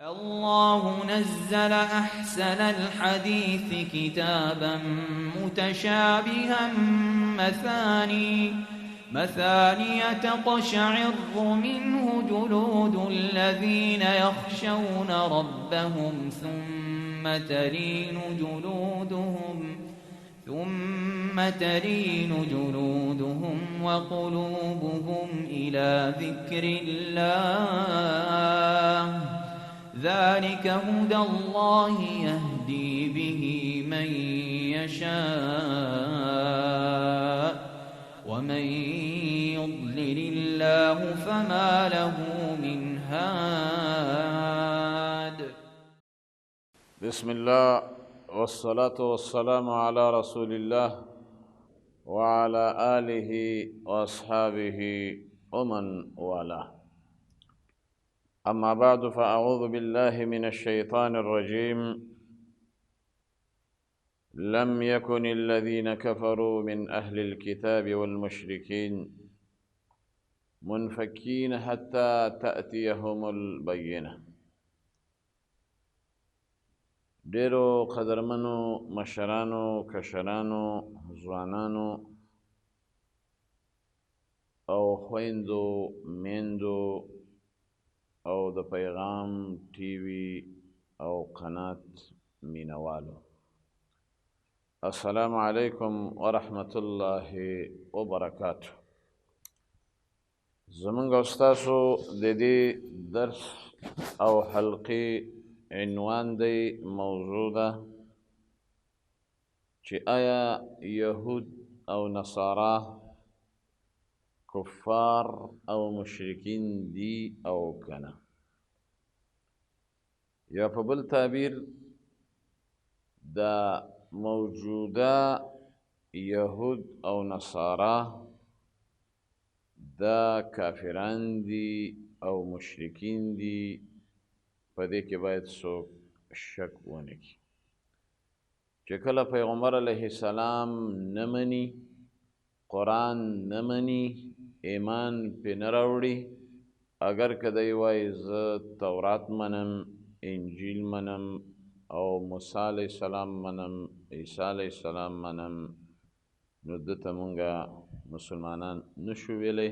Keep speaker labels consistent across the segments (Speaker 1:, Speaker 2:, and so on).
Speaker 1: الله نزل أحسن الحديث كتابا متشابها مثاني تقشعر منه جلود الذين يخشون ربهم ثم تلين جلودهم وقلوبهم إلى ذكر الله ذلك هدى الله يهدي به من يشاء ومن يضلل الله فما له من هاد.
Speaker 2: بسم الله والصلاة والسلام على رسول الله وعلى آله وأصحابه ومن والاه. أما بعد فأعوذ بالله من الشيطان الرجيم. لم يكن الذين كفروا من أهل الكتاب والمشركين منفكين حتى تأتيهم البينة. ډیرو قدرمنو مشرانو کشرانو ځوانانو او خویندو میندو او د پیغام ټي وي او قنات مینوالو، السلام علیکم ورحمة الله وبرکاته. زمونږ او ستاسو د دې درس او حلقې عنوان دی، موضوع ده چې آیا یهود او نصارا کفار او مشرکین دی او کنه، یا په بل تعبیر دا موجوده یهود او نصارا دا کافران دی او مشرکین دی، په دې کې باید څوک شک ونه کړي. چې کله پیغمبر علیه السلام نه مني، قرآن نه مني، ایمان پې نه راوړي، اگر که دی وایي زه تورات منم، انجیل منم او موسی علیه السلام منم، عیسی علیه السلام منم، نو ده ته مونږه مسلمانان نشو ویلی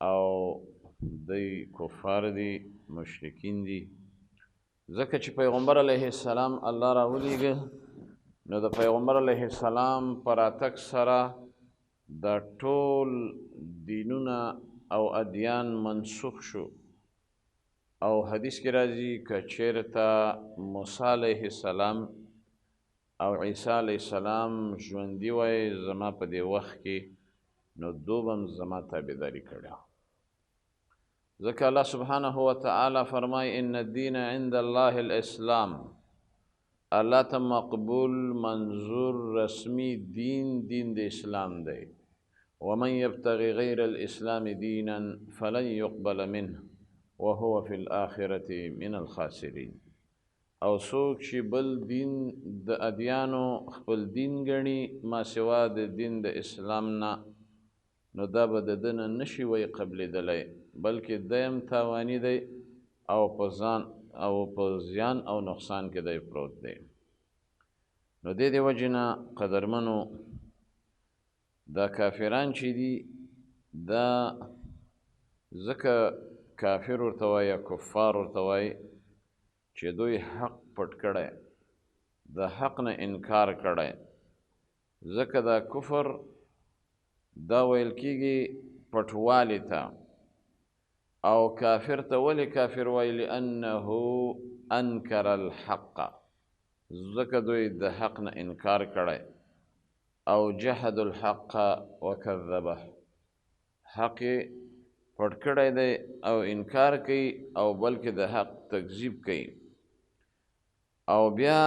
Speaker 2: او دی کفار دی، مشرکین دي. ځکه چې پیغمبر علیه السلام الله راولیږه، نو د پیغمبر علیه السلام په راتګ سره دا ټول دینونه او ادیان منسوخ شو. او حدیث کې راځي که چېرته موسی علیه السلام او عیسی علیه السلام ژوندي وای زما په دې وخت کې، نو دو به هم زما تابعداري کړې. ذکر الله سبحانه وتعالى فرمای ان الدین عند الله الاسلام، الله ته مقبول منظور رسمی دین د اسلام دی. ومن يبتغي غیر الاسلام دینا فلن يقبل منه وهو في الآخرة من الخاسرین. او څوک چې بل دین د ادیانو خپل دین ګڼي ما سوا د دین د اسلام نه، نو دا به د ده نه نشي وی قبلېدلی، بلکې دیم تاوانی دی او په زیان او نقصان کې دی پروت دی. نو دې وجې نه قدرمنو دا کافران چې دي، دا ځکه کافر ورته وایي یا کفار ورته وایي چې دوی حق پټ کړی، د حق نه انکار کړی. ځکه دا کفر دا ویل کېږي پټوالي ته، او کافر ته ولې کافر وایي؟ لأنه انکر الحق، ځکه دوی د حق نه انکار کړی. او جحد الحق وکذبه، حق یې پټ کړی دی او انکار کوي، او بلکې د حق تکذیب کوي. او بیا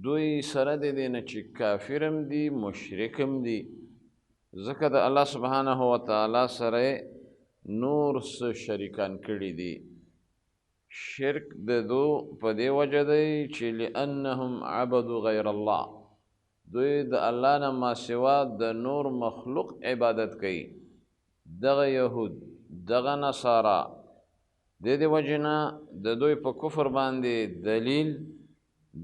Speaker 2: دوی سره د دې نه چې کافر هم دي مشرک هم دي، ځکه د الله سبحانه وتعالی سره نور څه شریکان کړي دي. شرک د دو په دې وجه دی چې لأنهم عبدوا غیر الله، دوی د الله نه ما سوا د نور مخلوق عبادت کوي. دغه یهود، دغه نصارا، د دې وجې نه د دوی په کفر باندې دلیل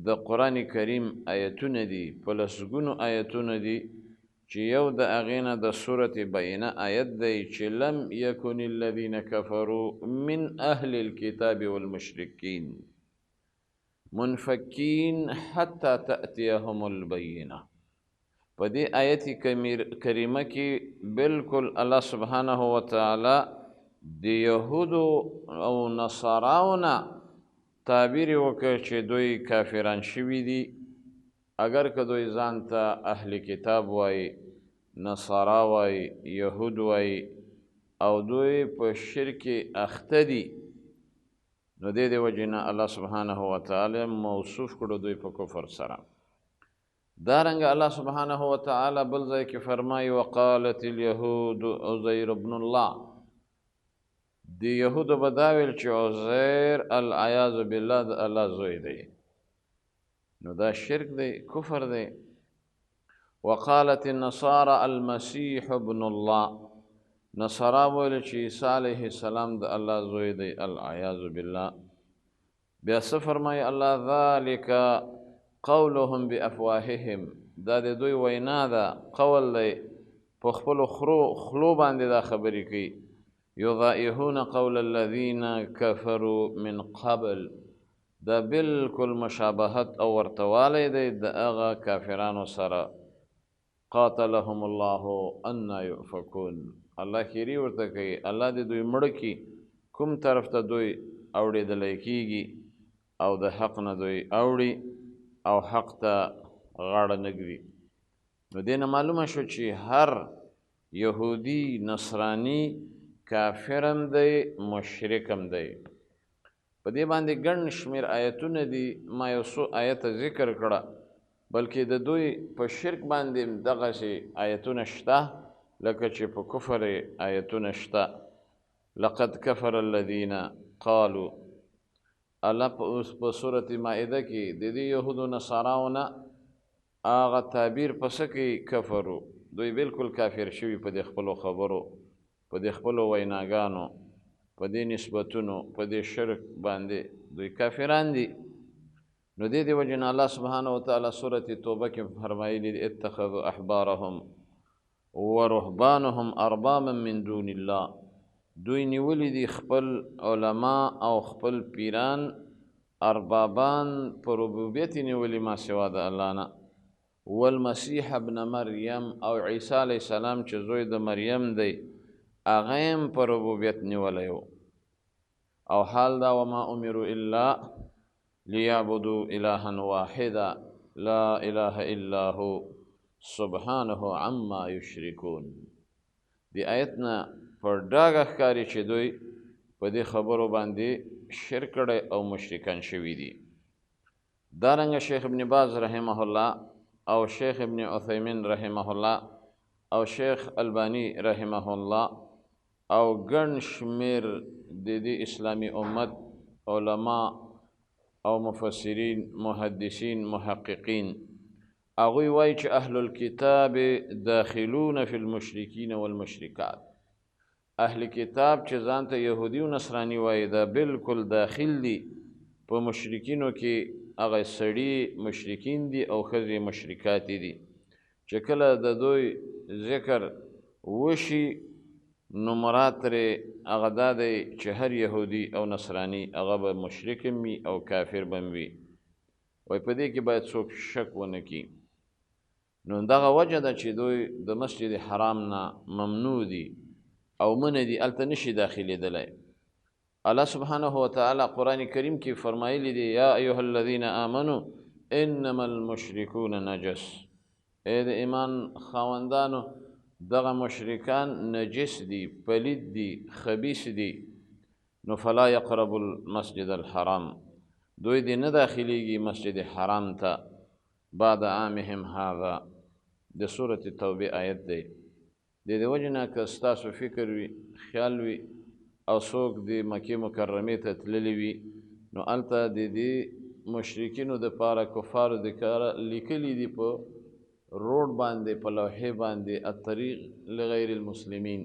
Speaker 2: د قرآن کریم آیتونه دي، په لسګونو آیتونه دي چې یو د هغې نه د سورة بینه آیت دی چې لم یکن الذین کفروا من اهل الكتاب والمشرکین منفکین حتی تأتیهم البینه. په دې آیت کریمه کې بالکل الله سبحانه وتعالی د یهودو او نصاراو نه تعبیر وکړ چې دوی کافران شوي دي، اگر که دوی ځان ته اهل کتاب وایي، نصارا وایي، یهود وایي او دوی په شرک اخته دي، نو دې وجې نه الله سبحانه وتعالی موصوف کړو دوی په کفر سره. دارنګه الله سبحانه وتعالی بل ځای کې فرمایي وقالت اليهود عزیر ابن الله، د یهودو به دا ویل چې عزیر العیاذ بالله د الله زوی دی، نو دا شرک دی، کفر دی. وقالت النصارى المسیح ابن الله، نصارا ویل چې عیسی علیه السلام د الله زوی دی، العیاذ بالله. بیا څه فرمایي الله ذلک قولهم بافواههم، دا د دوی وینا ده، قول دی، په خپلو خلو باندې دا خبرې کوي. یضائحون قول الذین کفروا من قبل، دا بالکل مشابهت او ورتوالی دی د هغه کافرانو سره. قاتلهم الله انا یؤفکون، الله خیری ورته کوي، الله دې دوی مړه کي کوم طرف ته دوی اوړېدلی کېږي او د حق نه دوی اوړي او حق ته غاړه نه ږدي. نو دې نه معلومه شو چې هر یهودي نصراني کافر هم دی، مشرک هم دی. په دې باندې ګڼ شمېر آیتونه دي، ما یو څو آیته ذکر کړه، بلکې د دوی په شرک باندې دغسې آیتونه شته لکه چې په کفر آیتونه شته. لقد کفر الذین قالوا، الله په سورة مائده کې د دې یهودو نصاراو نه هغه تعبیر پسه کوي کفرو، دوی بالکل کافر شوي په دې خپلو خبرو، په دې خپلو ویناګانو، په دې نسبتونو، په دې شرک باندې دوی کافران دي. نو دې وجې نه الله سبحانه وتعالی سورة توبه کې فرمایلي اتخذوا احبارهم ورهبانهم اربابا من دون الله، دوی نیولی دي خپل علما او خپل پیران اربابان په ربوبیت نیولی ما سوا د الله نه. والمسیح ابن مریم، او عیسی علیه السلام چې زوی د مریم دی هغه هم په ربوبیت نیولی و. او حال دا وما امروا الا لیعبدوا الها واحدا لا اله الا هو سبحانه عما یشرکون. دی آیت نه پر ډاګه ښکاري چې دوی په دې خبرو باندې شرک کړی او مشرکان شوي دي. دارنګه شیخ ابن باز رحمه الله او شیخ ابن عثیمین رحمه الله او شیخ البانی رحمه الله او ګڼ شمېر د دې اسلامي امت علما او مفسرین، محدثین، محققین، هغوی وایي چې اهل الکتاب داخلون فی المشرکین والمشرکات، اهل کتاب چې ځان ته یهودي او نصراني وایي دا بالکل داخل دي په مشرکینو کې. هغه سړي مشرکین دي او ښځې مشرکاتې دي. چې کله د دوی ذکر وشي نو مراد ترې هغه دا دی چې هر یهودي او نصراني هغه به مشرک هم وي او کافر به هم وي. وایي په دې کې باید څوک شک ونه کړي. نو دغه وجه ده چې دوی د مسجد حرام نه ممنوع دي او منع دي، هلته نشي داخلېدلی. الله سبحانه وتعالی قرآن کریم کې فرمایلی دی یا ایها الذین آمنوا انما المشرکون نجس، ای د ایمان خاوندانو دغه مشرکان نجس دي، پلید دي، خبیث دي. نو فلا یقرب المسجد الحرام، دوی دې نه داخلیږي مسجد حرام ته بعد عامهم هذا، د سورة توبه آیت دی. د دې وجې نه که ستاسو فکر وي، خیال وي او څوک د مکې مکرمې ته تللی وي نو هلته د دې مشرکینو دپاره کفارو د کاره لیکلي دي په روډ باندې، په لوحې باندې الطریق لغیر المسلمین،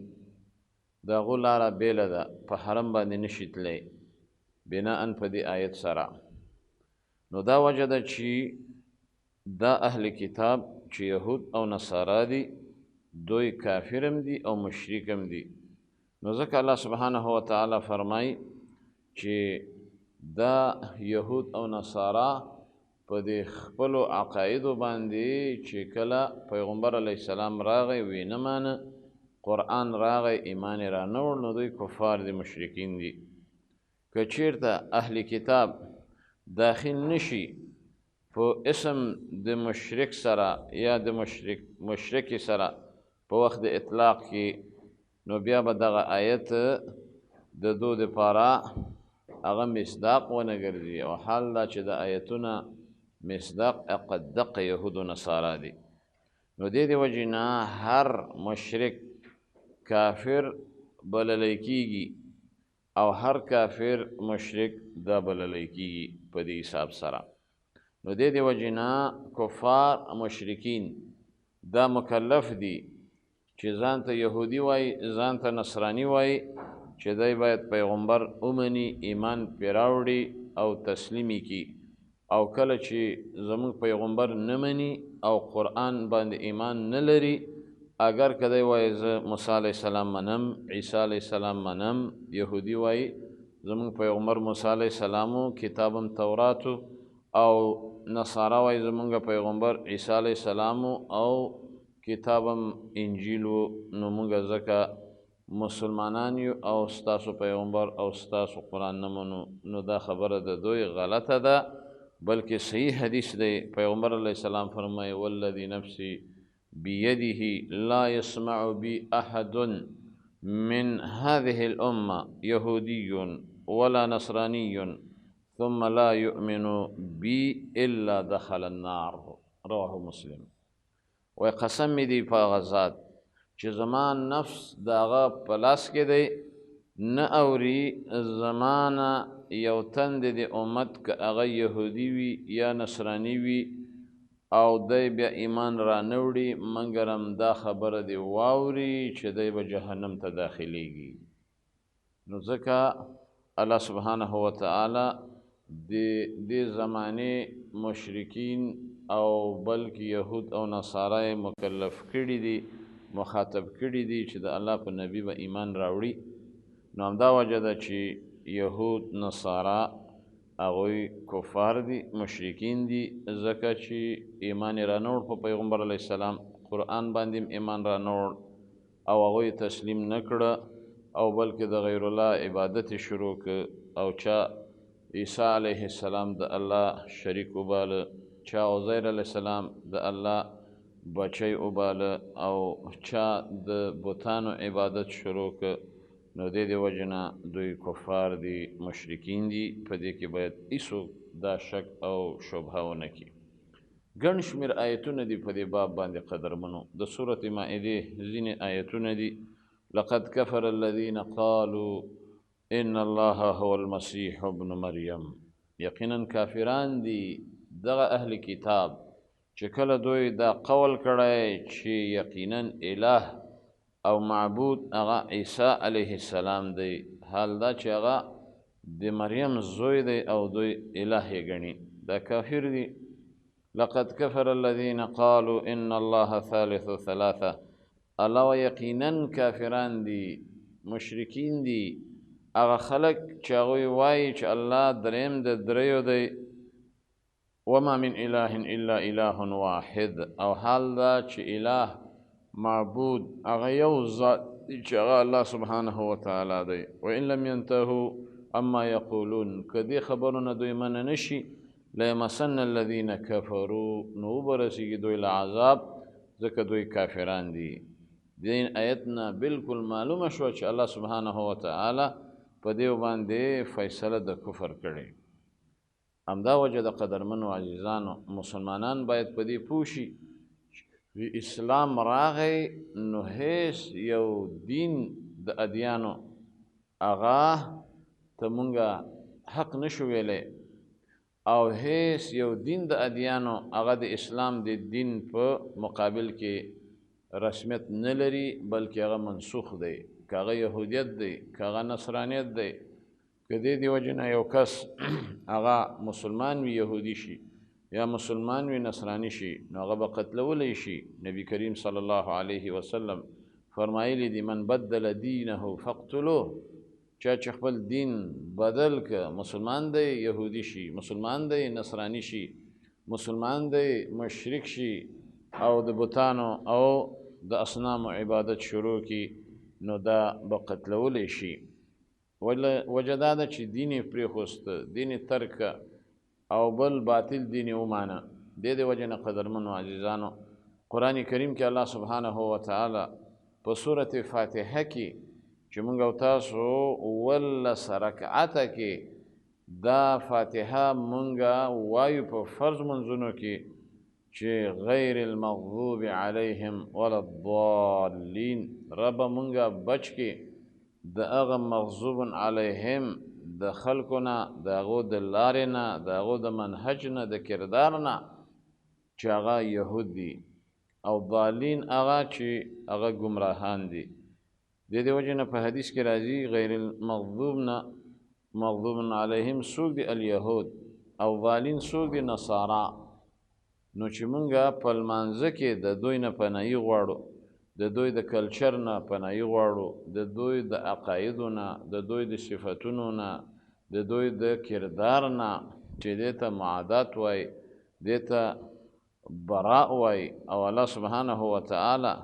Speaker 2: د هغو لاره بیله ده، په حرم باندې نشي تللی. بناء په دې آیت سره. نو دا وجه ده چې دا اهل کتاب چې یهود او نصارا دي دوی کافر هم دي او مشرک هم دي. نو ځکه الله سبحانه وتعالی فرمایي چې دا یهود او نصارا په دې خپلو عقایدو باندې چې کله پیغمبر علیه السلام راغی وی نه مانه، قرآن راغی ایمان یې رانهوړ، نو دوی کفار دي، مشرکین دي. که چیرته اهل کتاب داخل نشي په اسم د مشرک سره یا د مشرک سره په وخت د اطلاق کې، نو بیا به دغه آیت د دو دپاره هغه مصداق ونه ګرځي، او حال دا چې د آیتونه مصداق دقه یهود و نصارا دي. نو دې د وجې نه هر مشرک کافر بللی کېږي او هر کافر مشرک دا بللی کېږي په دې حساب سره. نو دې د وجې نه کفار مشرکین دا مکلف دي چې ځان ته یهودي وایي، ځان ته نصراني وایي، چې دی باید پیغمبر ومني، ایمان پرې راوړي او تسلیم یې کړي. او کله چې زموږ پیغمبر نه مني او قرآن باندې ایمان نه لري، اگر که دی وایي زه موسی علیه السلام منم، عیسی علیه السلام منم، یهودي وایي زموږ پیغمبر موسی علیه السلام کتابم توراتو، او نصارا وایي زموږ پیغمبر عیسی علیه السلام او کتابم انجیل و، نو موږ ځکه مسلمانان یو او ستاسو پیغمبر او ستاسو قرآن نه منو. نو دا خبره د دوی غلطه ده، بلکې صحیح حدیث دی. پیغمبر علیه السلام فرمایي والذي نفسي بيده لا يسمع بي أحد من هذه الأمة يهودي ولا نصراني ثم لا يؤمن بي إلا دخل النار. رواه مسلم. وی قسم می دی په هغه ذات چې زما نفس د هغه په لاس کې دی، نه اوري زمانه یو تن د امت که هغه یهودي وي یا نصراني وي او دی بیا ایمان را نه وړي، مګر هم دا خبره دی واوري چې دی به جهنم ته داخلیږي. نو ځکه الله سبحانه وتعالی د دې زمانې مشرکین او بلکې یهود او نصارا مکلف کړي دي، مخاطب کړي دي چې د الله په نبي به ایمان راوړي. نو همدا وجه ده چې یهود نصارا هغوی کفار دي، مشرکین دي، ځکه چې ایمان یې رانهوړ په پیغمبر علیه السلام، قرآن باندې ایمان رانهوړ او هغوی تسلیم نه کړه، او بلکې د غیر الله عبادت یې شروع کړ، او چا عیسی علیه السلام د الله شریک وباله، چا عزیر علیه السلام د الله بچی وباله، او چا د بتانو عبادت شروع کړ. نو دې د وجې نه دوی کفار دي، مشرکین دي. په دې کې باید هیڅوک دا شک او شبهه ونه کړي. ګڼ شمېر آیتونه دي په دې باب باندې قدرمنو. د سورة مائدې ځینې آیتونه دي لقد كفر الذين قالوا ان الله هو المسيح ابن مریم. یقینا کافران دي دغه اهل کتاب چې کله دوی دا قول کړی چې یقینا اله او معبود هغه عیسی علیه السلام دی، حال دا چې هغه د مریم زوی دی او دوی اله یې ګڼي، دا کافر دي. لقد كفر الذين قالوا ان الله ثالث ثلاثه. الله یقینا کافران دي، مشرکین دي، هغه خلک چې هغوی وایي چې الله دریم د دریو دی. وما من اله الا اله واحد. او حال دا چې اله معبود هغه یو ذات چې هغه الله سبحانه وتعالی دی. وان لم ينتهوا اما یقولون. که دې خبرونه دوی منع نشي لیمسن الذین کفروا، نو وبرسیږي دوی له عذاب، ځکه دوی کافران دي. دې آیت نه بالکل معلومه شوه چې الله سبحانه وتعالی په دې باندې فیصله د کفر کړې. همدا وجه د قدرمنو عزیزانو مسلمانان باید په دې پوه شي چې اسلام راغی نو هیڅ یو دین د ادیانو هغه ته مونږه حق نشو ویلی، او هیڅ یو دین د ادیانو هغه د اسلام د دین په مقابل کې رسمیت نه لري، بلکې هغه منسوخ دی. که هغه یهودیت دی، که هغه نصرانیت دی، که دې وجې نه یو کس هغه مسلمان وي یهودي شي یا مسلمان وي نصراني شي نو هغه به قتلولی شي. نبی کریم صلی الله علیه وسلم فرمایلی دي من بدل دینه فاقتلوه، چا چې خپل دین بدل که مسلمان دی یهودي شي، مسلمان دی نصراني شي، مسلمان دی مشرک شي او د بتانو او د اصنامو عبادت شروع کی نو دا به قتلولی شي. وجه دا ده چې دین یې پرېښوست، دین یې ترک او بل باطل دین یې ومانه. دې وجه نه قدرمنو عزیزانو قرآن کریم کې الله سبحانه وتعالی په سورة فاتحه کې چې موږ او تاسو 18 رکعته کې دا فاتحه موږ وایو په فرض منځونو کې چې غیر المغضوب علیهم ولا الضالین، رب موږ بچ کې د هغه مغضوب علیهم د خلکو نه، د هغو د لارې نه، د هغو د منهج نه، د کردار نه چې هغه یهود دي، او ضالین هغه چې هغه ګمراهان دي. د دې وجې نه په حدیث کې راځي غیر المغضوب نه مغضوب علیهم څوک دي؟ الیهود. او ضالین څوک دي؟ نصارا. نو چې موږ په لمانځه کې د دوی نه پناهي غواړو، د دوی د کلچر نه پناهي غواړو، د دوی د عقایدو نه، د دوی د صفتونو نه، د دوی د کردار نه چې دې ته معادات وای، دې ته براء وای. او الله سبحانه وتعالی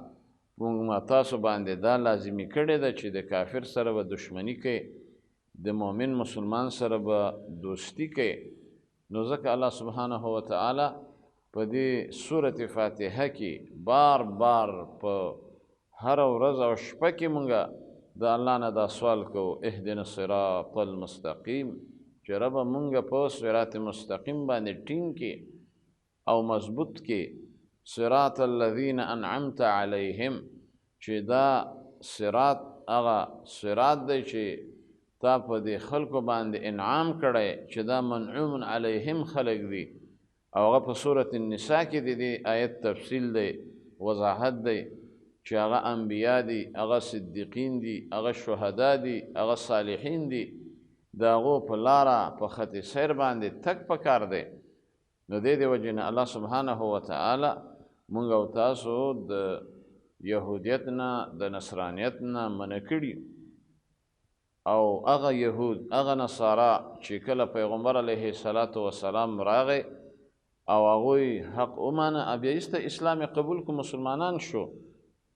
Speaker 2: موږ تاسو باندې دا لازمي کړې ده چې د کافر سره به دشمني کوي، د مؤمن مسلمان سره به دوستی کوي. نو ځکه الله سبحانه وتعالی په دې سورة فاتحه کې بار بار په هر ورځ او شپه کې موږ د الله نه دا سوال کوو اهدنا الصراط المستقیم، چې ربه موږ په صراط مستقیم باندې ټینګ کې او مضبوط کې. صراط الذین انعمت علیهم، چې دا صراط هغه صراط دی چې تا په دې خلکو باندې انعام کړی چې دا منعوم علیهم خلق دي. او هغه په سورة النساء کې د دې آیت تفصیل دی، وضاحت دی چې هغه انبیا دي، هغه صدیقین دي، هغه شهدا دي، هغه صالحین دي، د هغو په لاره په خط سیر باندې تک پکار دی. نو دې وجې نه الله سبحانه وتعالی موږ او تاسو د یهودیت نه د نصرانیت نه منع کړي. او هغه یهود هغه نصارا چې کله پیغمبر علیه السلام راغی او هغوی حق ومانه، بیا ایسته اسلام قبول کو مسلمانان شو،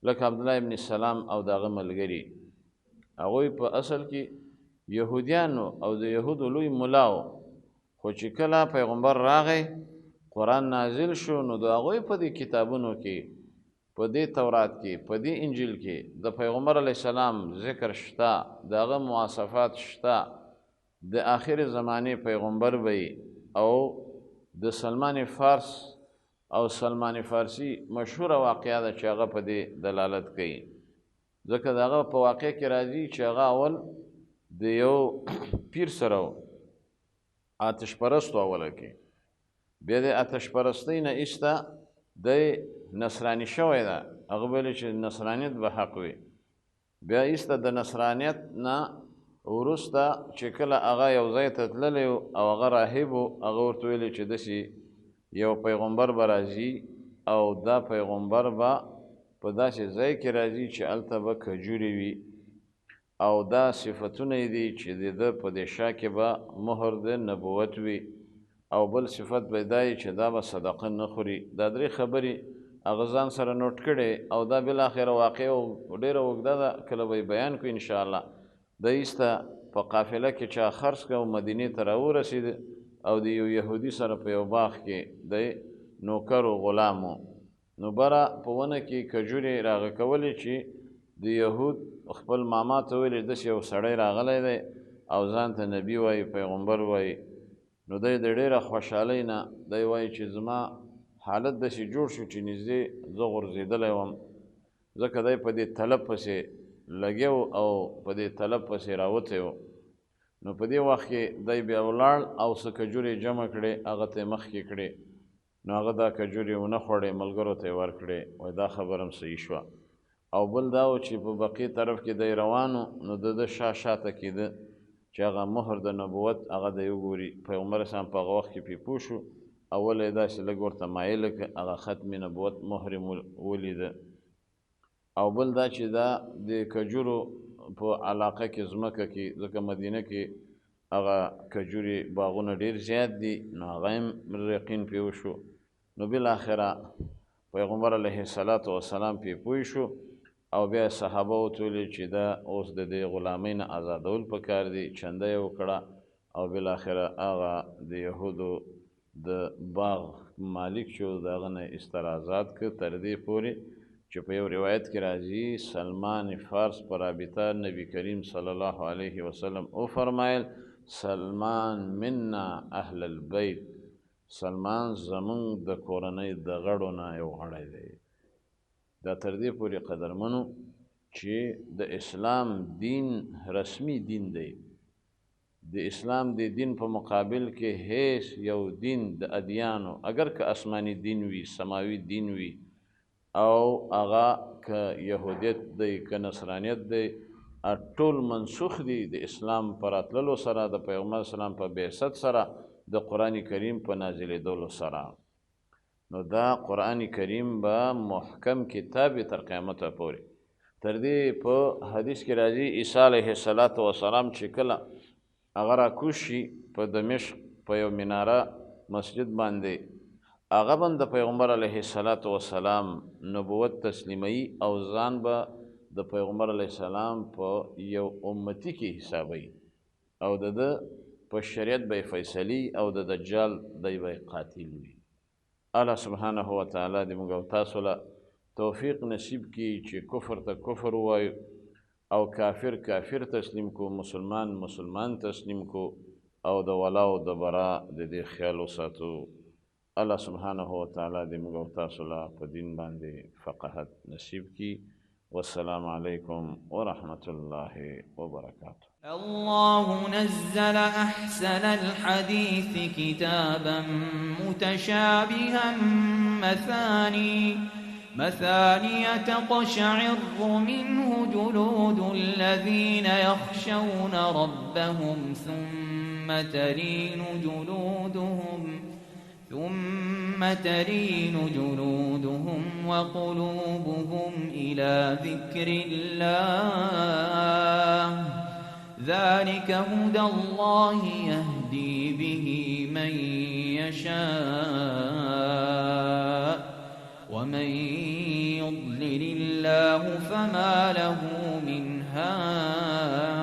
Speaker 2: لکه عبدالله ابن سلام او د هغه ملګري. هغوی په اصل کې یهودیانو او د یهودو لوی ملاو، خو چې کله پیغمبر راغی قرآن نازل شو نو د هغوی په دې کتابونو کې، په دې تورات کې، په دې انجیل کې د پیغمبر علیه السلام ذکر شته، د هغه مواصفات شته، د آخر زمانې پیغمبر وی. او د سلمان فارس او سلمان فارسی مشهوره واقعه ده چې هغه په دې دلالت کوي، ځکه د هغه په واقع کې راځي چې هغه اول د یو پیر سره آتش پرستو اوله کې، بیا د آتش پرستۍ نه ایسته د نصرانی شوی ده، هغه ویلي چې نصرانیت به حق وي. بیا ایسته د نصرانیت نه وروسته چې کله هغه یو ځای ته تللی او هغه راهب و، هغه ورته ویلي چې داسې یو پیغمبر به راځي او دا پیغمبر به په داسې ځای کې راځي چې هلته به کجورې وي او دا صفتونه یې دي چې د ده په دې شا کې به مهر د نبوت وي. او بل صفت به دا چې دا به صدقه نه خوري. دا درې خبرې هغه ځان سره نوټ کړې او دا بالاخره واقع ډېره اوږده ده، کله به یې بیان کړو انشاءالله. د ایسته په قافله کې چا خرڅ کړه او مدینې ته راورسېد او د یو یهودي سره په یو باغ کې د نوکر و غلام و. نو بره په ونه کې کجورې راغه کولې چې د یهود خپل ماما ته ویلې داسې یو سړی راغلی دی او ځان ته نبي وایي، پیغمبر وایي. نو دی د ډېره خوشحالۍ نه دی وایي چې زما حالت داسې جوړ شو چې نږدې زه غورځېدلی وم، ځکه دی په دې طلب پسې لګیو او په دې طلب پسې راوتی و. نو په دې وخت کې دی بیا ولاړ او څه کجورې جمع کړې، هغه ته یې مخکې کړې. نو هغه دا کجورې ونه خوړې، ملګرو ته یې ورکړې، وایي دا خبره هم صحیح شوه. او بل دا و چې په بقیې طرف کې دی روان و، نو د ده شاته کېده. چې هغه مهر د نبوت هغه د یو ګوري پیغمبر اسلام په هغه وخت کې پې پوه شو اول یې داسې لږ ورته مایله کړه هغه ختم نبوت مهر یې ولیده او بل دا چې دا د کجورو په علاقه کې ځمکه کې ځکه مدینه کې هغه کجوري باغونه ډېر زیات دي نو هغه هم یقین پې وشو نو بالاخره پیغمبر علیه السلام پې پوه شو او بیا صحابه وتویل چې دا اوس د دې غلامۍ نه ازادول پکار دي چنده یې وکړه او بالاخره هغه د یهودو د باغ مالک چې د هغه نه ایستل آزاد کړ تر دې پورې چې په یو روایت کې راځي سلمان فارس په رابطه نبی کریم صلی الله علیه وسلم وفرمایل سلمان منا اهل البیت سلمان زمونږ د کورنۍ د غړو نه یو غړی دی دا تر دې پورې قدرمنو چې د اسلام دین رسمي دین دی د اسلام د دین په مقابل کې هیڅ یو دین د ادیانو اگر که آسماني دین وي سماوي دین وي او هغه که یهودیت دی که نصرانیت دی ټول منسوخ دي د اسلام په راتللو سره د پیغمبر اسلام په بعثت سره د قرآن کریم په نازلېدلو سره نو دا قرآن کریم به محکم کتاب تر قیامته پورې تر دې په حدیث کې راځي عیسی علیه السلام چې کله هغه راکوز شي په دمشق په یو مناره مسجد باندې هغه به د پیغمبر علیه السلام نبوت تسلیموي او ځان به د پیغمبر علیه السلام په یو امتی کې حسابوي او د ده په شریعت به فیصلي او د دجال دی به قاتل وي الله سبحانه وتعالی دې موږ او تاسو له توفیق نصیب کړي چې کفر ته کفر ووایو او کافر کافر تسلیم کو مسلمان تسلیم کو او د ولا او د برا د دې خیال وساتو الله سبحانه وتعالی دې موږ او تاسو له په دین باندې فقاهت نصیب کړي والسلام عليكم ورحمة الله وبركاته
Speaker 1: الله نزل أحسن الحديث كتابا متشابها مثاني تقشعر منه جلود الذين يخشون ربهم ثم تلين جلودهم وقلوبهم إلى ذكر الله ذلك هدى الله يهدي به من يشاء ومن يضلل الله فما له من هاد